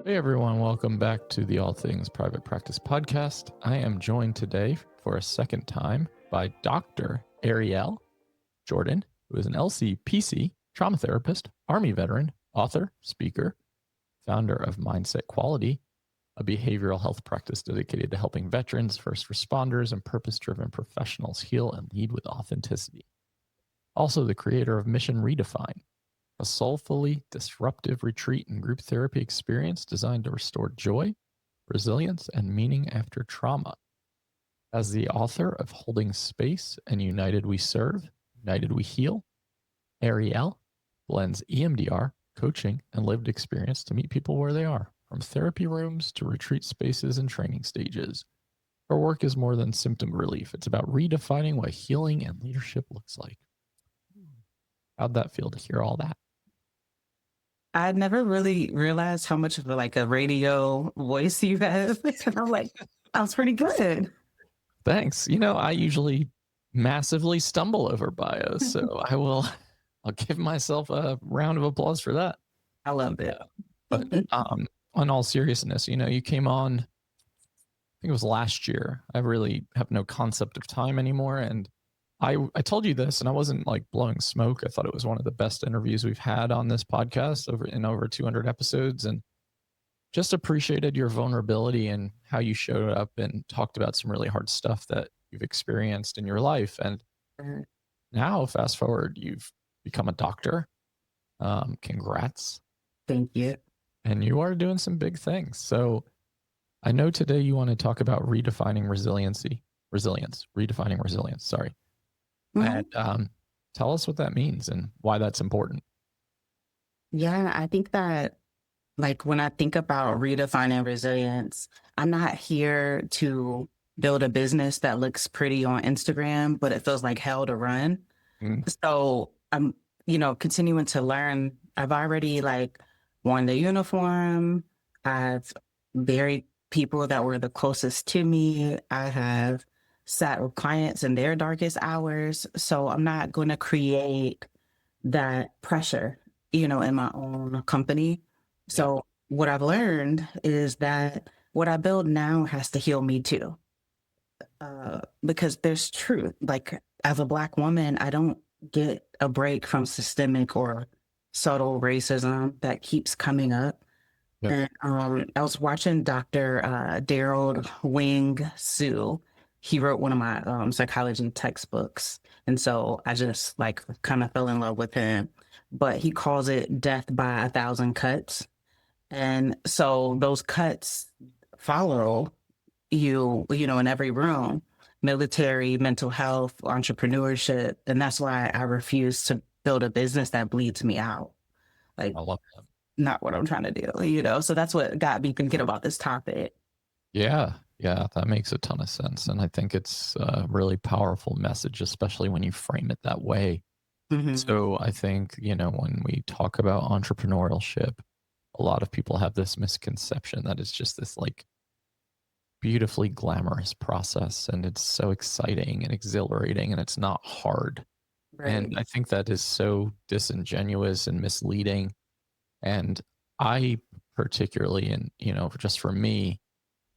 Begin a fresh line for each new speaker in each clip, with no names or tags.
Hey everyone, welcome back to the All Things Private Practice podcast. I am joined today for a second time by Dr. Arielle Jordan, who is an LCPC trauma therapist, Army veteran, author, speaker, founder of Mindset Quality, a behavioral health practice dedicated to helping veterans, first responders, and purpose-driven professionals heal and lead with authenticity. Also the creator of Mission Redefine, a soulfully disruptive retreat and group therapy experience designed to restore joy, resilience, and meaning after trauma. As the author of Holding Space and United We Serve, United We Heal, Arielle blends EMDR, coaching, and lived experience to meet people where they are, from therapy rooms to retreat spaces and training stages. Her work is more than symptom relief. It's about redefining what healing and leadership looks like. How'd that feel to hear all that?
I never really realized how much of a radio voice you have. And I'm like, that was pretty good.
Thanks. I usually massively stumble over bios, so I'll give myself a round of applause for that.
I love it.
But on all seriousness, you came on, I think it was last year. I really have no concept of time anymore. And I told you this, and I wasn't like blowing smoke. I thought it was one of the best interviews we've had on this podcast over 200 episodes, and just appreciated your vulnerability and how you showed up and talked about some really hard stuff that you've experienced in your life. And now, fast forward, you've become a doctor. Congrats.
Thank you.
And you are doing some big things. So I know today you want to talk about redefining redefining resilience. Sorry.
Mm-hmm.
And tell us what that means and why that's important.
Yeah, I think that when I think about redefining resilience, I'm not here to build a business that looks pretty on Instagram, but it feels like hell to run. So I'm, continuing to learn. I've already worn the uniform. I've buried people that were the closest to me. I have sat with clients in their darkest hours. So I'm not going to create that pressure, in my own company. So what I've learned is that what I build now has to heal me too. Because there's truth. As a Black woman, I don't get a break from systemic or subtle racism that keeps coming up. Yeah. And I was watching Dr. 𝗛𝗲𝗄. He wrote one of my psychology textbooks. And so I just kind of fell in love with him. But he calls it death by 1,000 cuts. And so those cuts follow you, in every room, military, mental health, entrepreneurship. And that's why I refuse to build a business that bleeds me out.
I love that.
Not what I'm trying to do, So that's what got me thinking about this topic.
Yeah, that makes a ton of sense. And I think it's a really powerful message, especially when you frame it that way. Mm-hmm. So I think, when we talk about entrepreneurship, a lot of people have this misconception that it's just this beautifully glamorous process, and it's so exciting and exhilarating, and it's not hard. Right. And I think that is so disingenuous and misleading. And I particularly, and just for me,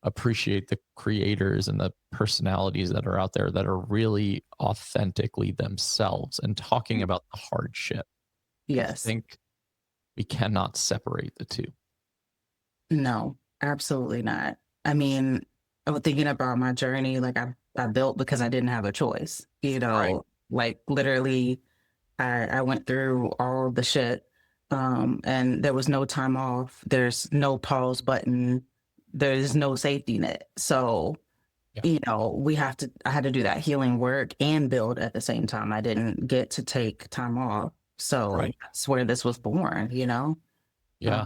appreciate the creators and the personalities that are out there that are really authentically themselves and talking about the hardship.
Yes.
I think we cannot separate the two.
No, absolutely not. I mean, I was thinking about my journey, I built because I didn't have a choice, right. Literally I went through all the shit, and there was no time off. There's no pause button. There's no safety net. So, I had to do that healing work and build at the same time. I didn't get to take time off. So right. That's where this was born,
Yeah.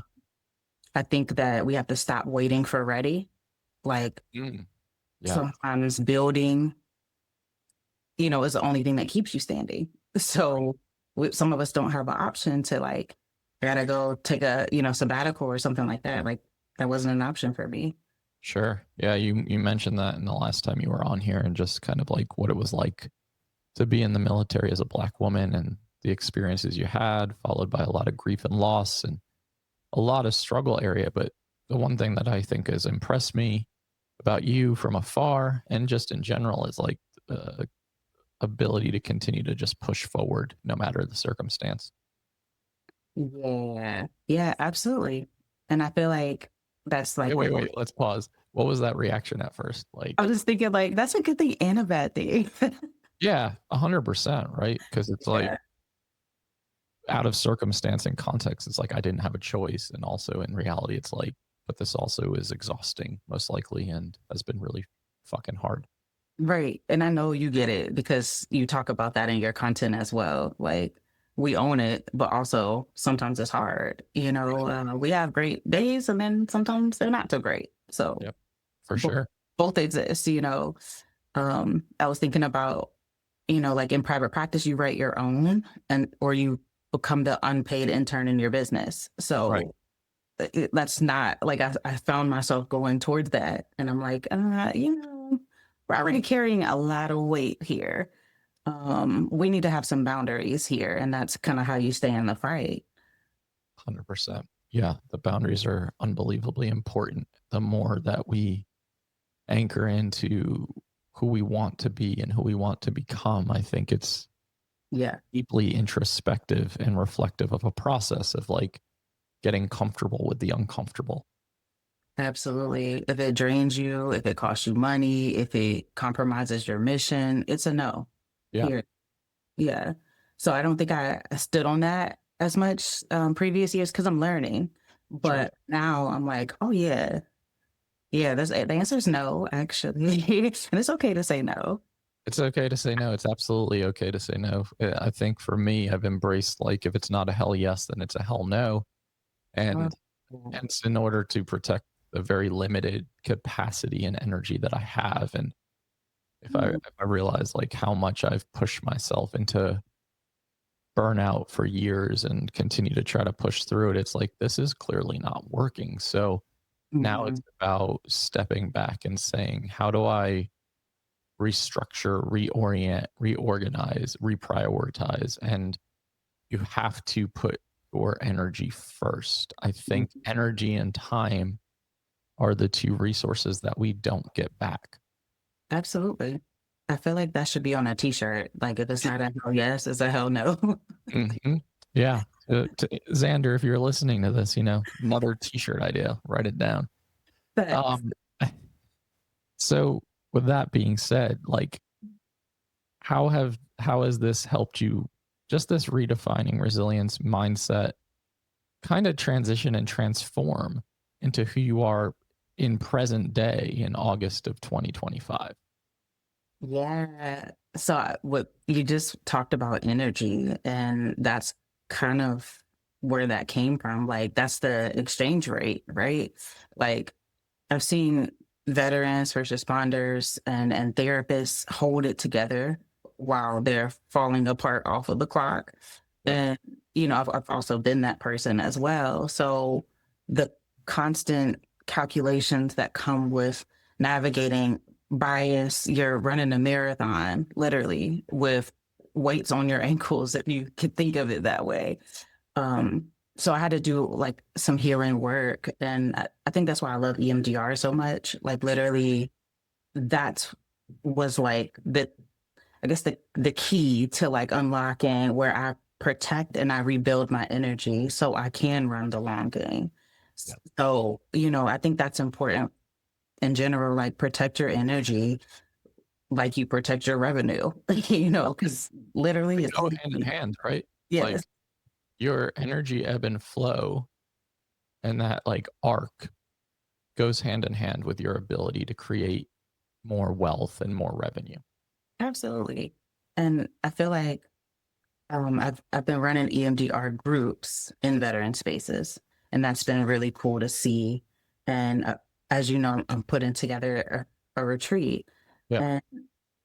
I think that we have to stop waiting for ready. Sometimes building, is the only thing that keeps you standing. So some of us don't have an option to I gotta go take a, sabbatical or something like that. That wasn't an option for me.
Sure. Yeah. You mentioned that in the last time you were on here, and just kind of what it was like to be in the military as a Black woman and the experiences you had, followed by a lot of grief and loss and a lot of struggle area. But the one thing that I think has impressed me about you from afar and just in general is like the ability to continue to just push forward no matter the circumstance.
Yeah. Yeah, absolutely. And I feel like that's
Wait,
like,
wait, wait. Let's pause. What was that reaction at first? Like,
I was just thinking like that's a good thing and a bad thing.
yeah, 100%, right? Because it's like
Yeah.
out of circumstance and context, it's like I didn't have a choice. And also in reality, it's like, but this also is exhausting, most likely, and has been really fucking hard.
Right. And I know you get it because you talk about that in your content as well. Like we own it, but also sometimes it's hard. We have great days and then sometimes they're not so great. So
Yep, for
bo-
sure.
both exist. I was thinking about, like in private practice, you write your own or you become the unpaid intern in your business.
Right.
So that's not like I found myself going towards that. And I'm like, we're already carrying a lot of weight here. We need to have some boundaries here. And that's kind of how you stay in the fight.
100%. Yeah, the boundaries are unbelievably important. The more that we anchor into who we want to be and who we want to become, I think it's
Yeah,
deeply introspective and reflective of a process of like getting comfortable with the uncomfortable.
absolutely. If it drains you, if it costs you money, if it compromises your mission, it's a no.
Yeah,
Here. Yeah. So I don't think I stood on that as much previous years because I'm learning.
sure.
But now I'm like, oh yeah. Yeah, the answer is no, actually. And it's okay to say no.
It's okay to say no. It's absolutely okay to say no. I think for me, I've embraced like if it's not a hell yes, then it's a hell no.
Oh,
And hence, in order to protect the very limited capacity and energy that I have, and if I realize like how much I've pushed myself into burnout for years and continue to try to push through it, it's like this is clearly not working. So now it's
mhm.
about stepping back and saying, how do I restructure, reorient, reorganize, reprioritize? And you have to put your energy first. I think energy and time are the two resources that we don't get back.
Absolutely. I feel like that should be on a t-shirt. Like if it's not a hell yes, it's a hell no.
Mhm. Yeah. Xander, if you're listening to this, another t-shirt idea, write it down.
But
Um, so with that being said, like how has this helped you, just this redefining resilience mindset, kind of transition and transform into who you are in present day in August of 2025?
yeah. So what you just talked about energy, and that's kind of where that came from. Like that's the exchange rate, right? Like I've seen veterans, first responders, and therapists hold it together while they're falling apart off of the clock.
Yep.
And I've also been that person as well. So the constant calculations that come with navigating bias, you're running a marathon, literally, with weights on your ankles, if you could think of it that way. Um, so I had to do like some healing work. And I think that's why I love EMDR so much. Like literally that was like I guess the key to like unlocking where I protect and I rebuild my energy so I can run the long game.
Yep.
So, I think that's important in general, like protect your energy like you protect your revenue, because literally
They
it's
go hand in hand, right? Like
yes,
your energy ebb and flow and that like arc goes hand in hand with your ability to create more wealth and more revenue.
absolutely. And I feel like I've been running EMDR groups in veteran spaces, and that's been really cool to see. And as you know, I'm putting together a retreat,
Yeah.
and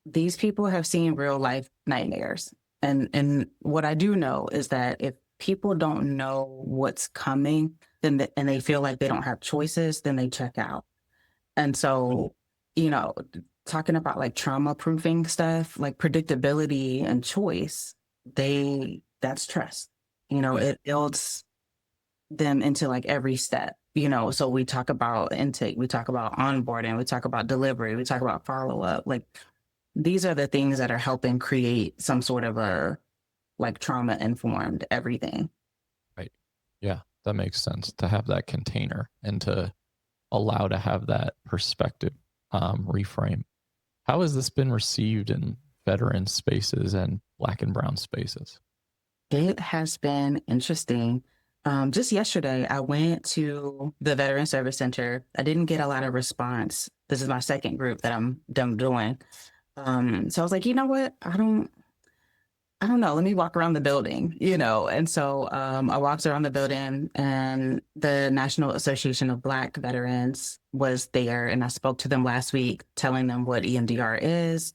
these people have seen real life nightmares. And what I do know is that if people don't know what's coming, and they feel like they don't have choices, then they check out. And so, you know, talking about like trauma proofing stuff, like predictability and choice, that's trust.
Yeah.
It builds them into like every step. So we talk about intake, we talk about onboarding, we talk about delivery, we talk about follow-up. Like, these are the things that are helping create some sort of a like trauma-informed everything.
Right. Yeah, that makes sense to have that container and to allow to have that perspective reframe. How has this been received in veteran spaces and Black and brown spaces?
It has been interesting. Just yesterday, I went to the Veteran Service Center. I didn't get a lot of response. This is my second group that I'm doing. So I was like, you know what? I don't know. Let me walk around the building, And so I walked around the building, and the National Association of Black Veterans was there. And I spoke to them last week, telling them what EMDR is.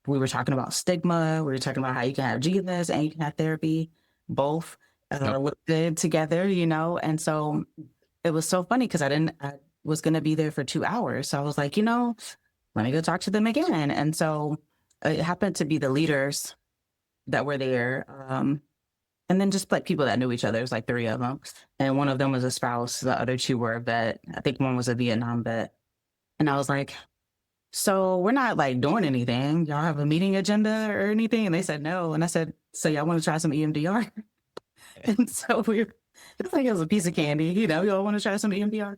We were talking about stigma. We were talking about how you can have Jesus and you can have therapy, both good together, And so it was so funny because I was going to be there for 2 hours. So I was like, let me go talk to them again. And so it happened to be the leaders that were there. And then just like people that knew each other. There's like 3 of them. And one of them was a spouse. The other 2 were a vet. I think one was a Vietnam vet. And I was like, so we're not like doing anything. Y'all have a meeting agenda or anything? And they said no. And I said, so y'all want to try some EMDR? And so it's like it was a piece of candy, y'all want to try some EMDR?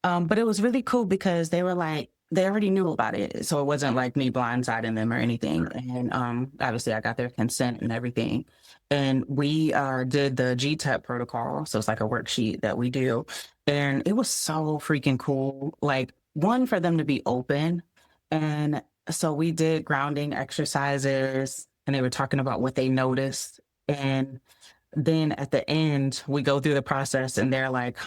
But it was really cool because they were like, they already knew about it. So it wasn't like me blindsiding them or anything. And obviously I got their consent and everything. And we did the GTEP protocol. So it's like a worksheet that we do. And it was so freaking cool. Like, one, for them to be open. And so we did grounding exercises, and they were talking about what they noticed. And then at the end, we go through the process, and they're like,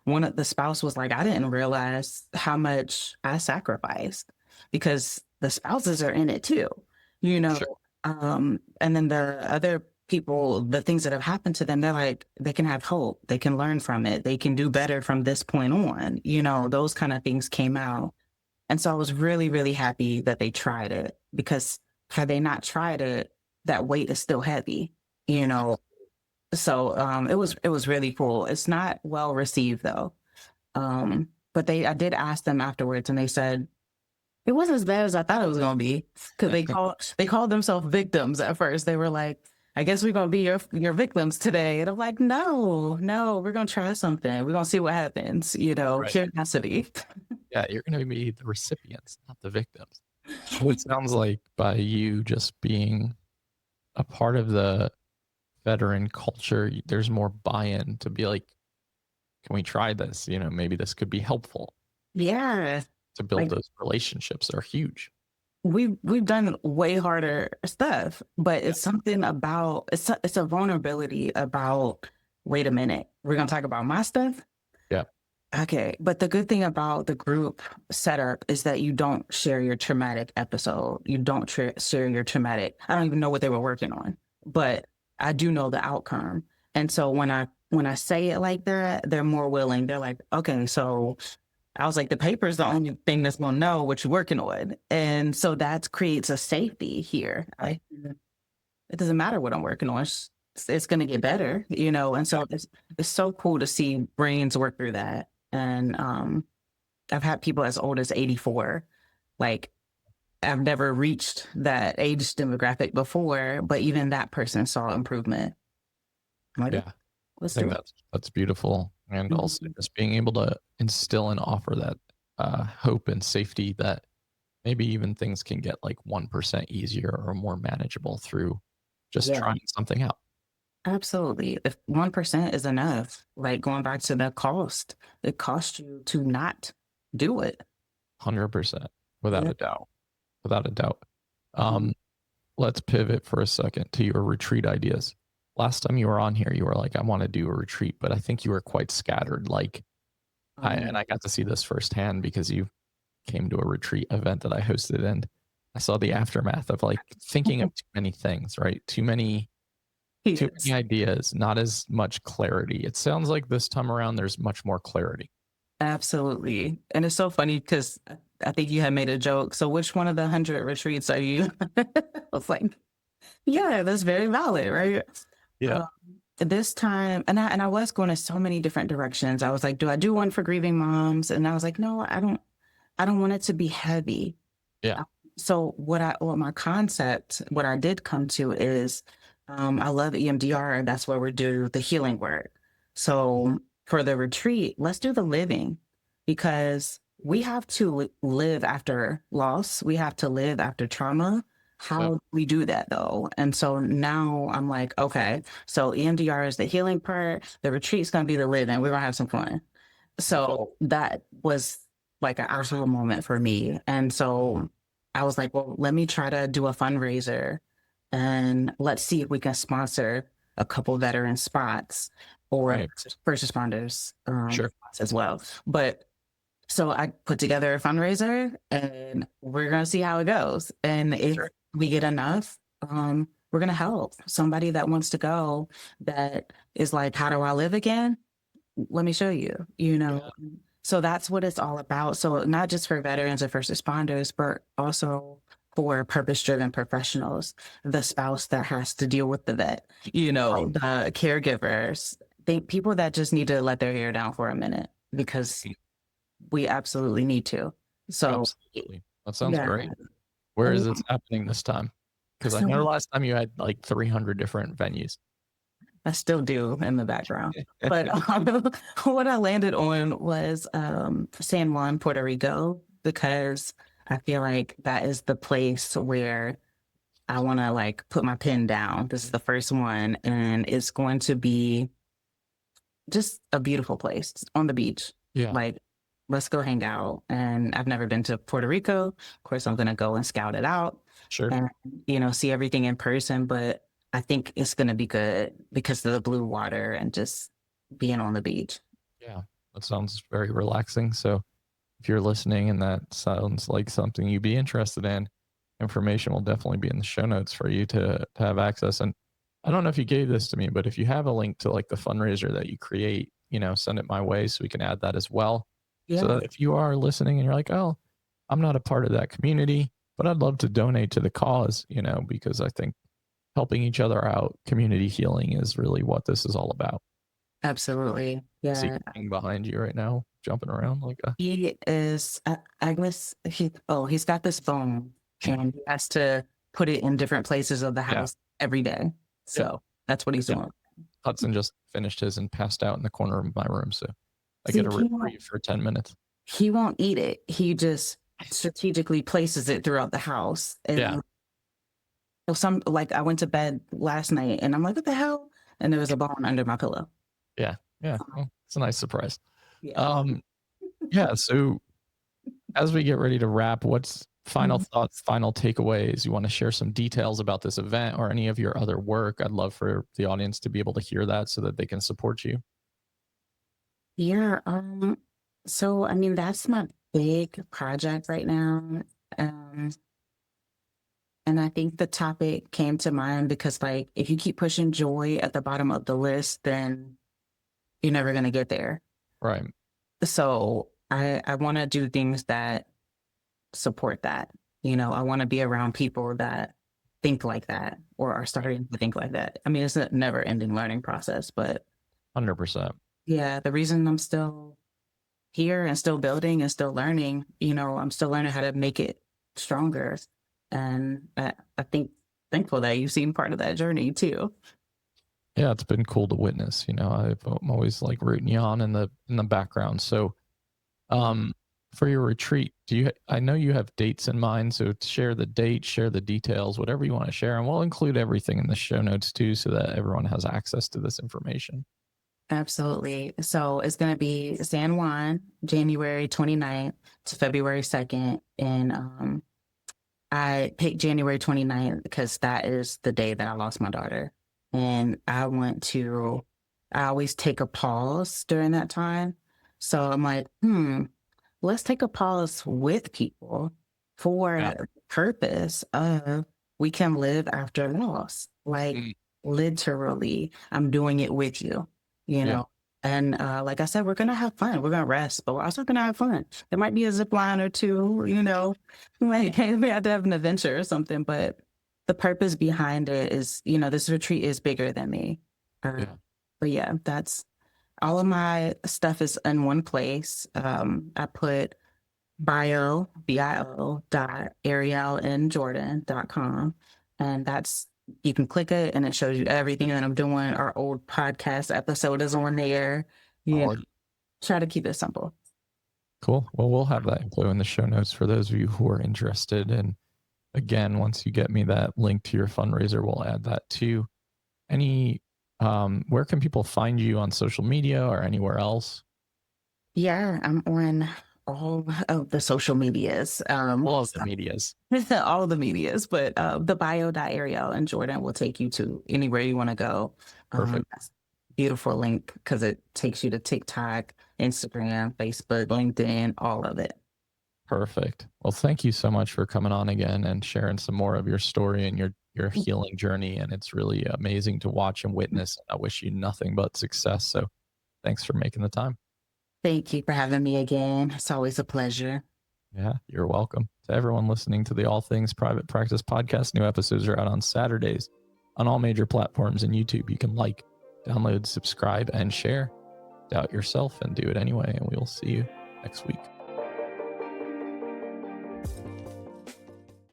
one of the spouse was like, I didn't realize how much I sacrificed, because the spouses are in it too,
Sure.
And then the other people, the things that have happened to them, they're like, they can have hope. They can learn from it. They can do better from this point on. Those kind of things came out. And so I was really, really happy that they tried it, because had they not tried it, that weight is still heavy, So it was really cool. It's not well received though. But I did ask them afterwards, and they said it wasn't as bad as I thought it was going to be, because they called themselves victims at first. They were like, I guess we're going to be your victims today. And I'm like, no, we're going to try something. We're going to see what happens,
Right.
Curiosity.
Yeah, you're going to be the recipients, not the victims. It sounds like by you just being a part of the veteran culture, there's more buy-in to be like, can we try this? Maybe this could be helpful.
Yeah.
To build those relationships that are huge.
We've done way harder stuff, but it's something about, it's a vulnerability about, wait a minute, we're going to talk about my stuff?
Yeah.
Okay. But the good thing about the group setup is that you don't share your traumatic episode. You don't share your traumatic, I don't even know what they were working on, but I do know the outcome. And so when I say it like that, they're more willing. They're like, okay, so I was like, the paper's the only thing that's going to know what you're working on. And so that creates a safety here. It doesn't matter what I'm working on. It's going to get better, And so it's so cool to see brains work through that. And I've had people as old as 84. Like, I've never reached that age demographic before, but even that person saw improvement.
I think that's beautiful. And also just being able to instill and offer that hope and safety that maybe even things can get like 1% easier or more manageable through just trying something out.
Absolutely. If 1% is enough, like going back to the cost, it costs you to not do it.
100%, without a doubt. Without a doubt. Let's pivot for a second to your retreat ideas. Last time you were on here, you were like, I want to do a retreat, but I think you were quite scattered. Like, and I got to see this firsthand because you came to a retreat event that I hosted, and I saw the aftermath of like thinking of too many things, right? Too many ideas, not as much clarity. It sounds like this time around, there's much more clarity.
Absolutely. And it's so funny because I think you had made a joke. So which one of the 100 retreats are you? I was like, yeah, that's very valid, right?
Yeah.
this time, and I was going in so many different directions. I was like, do I do one for grieving moms? And I was like, no, I don't want it to be heavy.
Yeah.
So what I did come to is, I love EMDR. That's where we do the healing work. So for the retreat, let's do the living, because we have to live after loss. We have to live after trauma. How
Yep.
do we do that though? And so now I'm like, okay, so EMDR is the healing part. The retreat's going to be the living. We're going to have some fun. So that was like an actual moment for me. And so I was like, well, let me try to do a fundraiser and let's see if we can sponsor a couple veteran spots or
Right.
first responders
Sure.
spots as well. But so I put together a fundraiser and we're going to see how it goes. And if
Sure.
we get enough, we're going to help somebody that wants to go, that is like, how do I live again? Let me show you, you know?
Yeah.
So that's what it's all about. So not just for veterans and first responders, but also for purpose-driven professionals, the spouse that has to deal with the vet, you know, the caregivers, people that just need to let their hair down for a minute, because we absolutely need to. So
Absolutely. That sounds
yeah.
great. Where is this happening this time? Because I
So
know last time you had like 300 different venues.
I still do in the background. But what I landed on was San Juan, Puerto Rico, because I feel like that is the place where I want to like put my pen down. This is the first one, and it's going to be just a beautiful place on the beach.
Yeah.
Like, let's go hang out. And I've never been to Puerto Rico. Of course, I'm going to go and scout it out
Sure.
and, you know, see everything in person. But I think it's going to be good because of the blue water and just being on the beach.
Yeah. That sounds very relaxing. So if you're listening and that sounds like something you'd be interested in, information will definitely be in the show notes for you to have access. And I don't know if you gave this to me, but if you have a link to like the fundraiser that you create, you know, send it my way so we can add that as well. So
Yeah,
that if you are listening and you're like, oh, I'm not a part of that community, but I'd love to donate to the cause, you know, because I think helping each other out, community healing is really what this is all about.
absolutely.
See
Yeah.
him behind you right now, jumping around like a
He is, I guess, he's got this phone and he has to put it in different places of the
yeah.
house every day. So that's what he's doing.
Hudson just finished his and passed out in the corner of my room, so I
See,
get a reprieve for 10 minutes.
He won't eat it. He just strategically places it throughout the house. And
Yeah.
like I went to bed last night and I'm like, what the hell? And there was a bone under my pillow.
Yeah. Well, it's a nice surprise.
Yeah.
Yeah. So as we get ready to wrap, what's final thoughts, final takeaways? You want to share some details about this event or any of your other work? I'd love for the audience to be able to hear that so that they can support you.
Yeah. So I mean, that's my big project right now. And I think the topic came to mind because, like, if you keep pushing joy at the bottom of the list, then you're never going to get there.
Right.
So I want to do things that support that. You know, I want to be around people that think like that or are starting to think like that. I mean, it's a never ending learning process, but
100%.
yeah, the reason I'm still here and still building and still learning, you know, I'm still learning how to make it stronger. And I think thankful that you've seen part of that journey too.
Yeah, it's been cool to witness. You know, I'm always like rooting you on in the background. So, for your retreat, I know you have dates in mind. So share the date, share the details, whatever you want to share, and we'll include everything in the show notes too, so that everyone has access to this information.
Absolutely. So it's going to be San Juan, January 29th to February 2nd. And I picked January 29th because that is the day that I lost my daughter. And I always take a pause during that time. So I'm like, let's take a pause with people for the purpose of we can live after loss. Like literally, I'm doing it with you, you know? And like I said, we're going to have fun. We're going to rest, but we're also going to have fun. There might be a zip line or two, you know, we have to have an adventure or something, but the purpose behind it is, you know, this retreat is bigger than me. But yeah, that's all of my stuff is in one place. I put bio.ariellenjordan.com. And that's, you can click it and it shows you everything that I'm doing. Our old podcast episode is on there. Yeah. Try to keep it simple.
Cool. Well, we'll have that info in the show notes for those of you who are interested. And again, once you get me that link to your fundraiser, we'll add that too. Where can people find you on social media or anywhere else?
Yeah, I'm on all of the social medias.
All of the medias.
All of the medias, but the bio.ariellenjordan will take you to anywhere you want to go.
Perfect.
Beautiful link because it takes you to TikTok, Instagram, Facebook, LinkedIn, all of it.
Perfect. Well, thank you so much for coming on again and sharing some more of your story and your healing journey. And it's really amazing to watch and witness. I wish you nothing but success. So thanks for making the time.
Thank you for having me again. It's always a pleasure.
Yeah, you're welcome. To everyone listening to the All Things Private Practice podcast, new episodes are out on Saturdays on all major platforms and YouTube. You can like, download, subscribe, and share. Doubt yourself and do it anyway. And we will see you next week.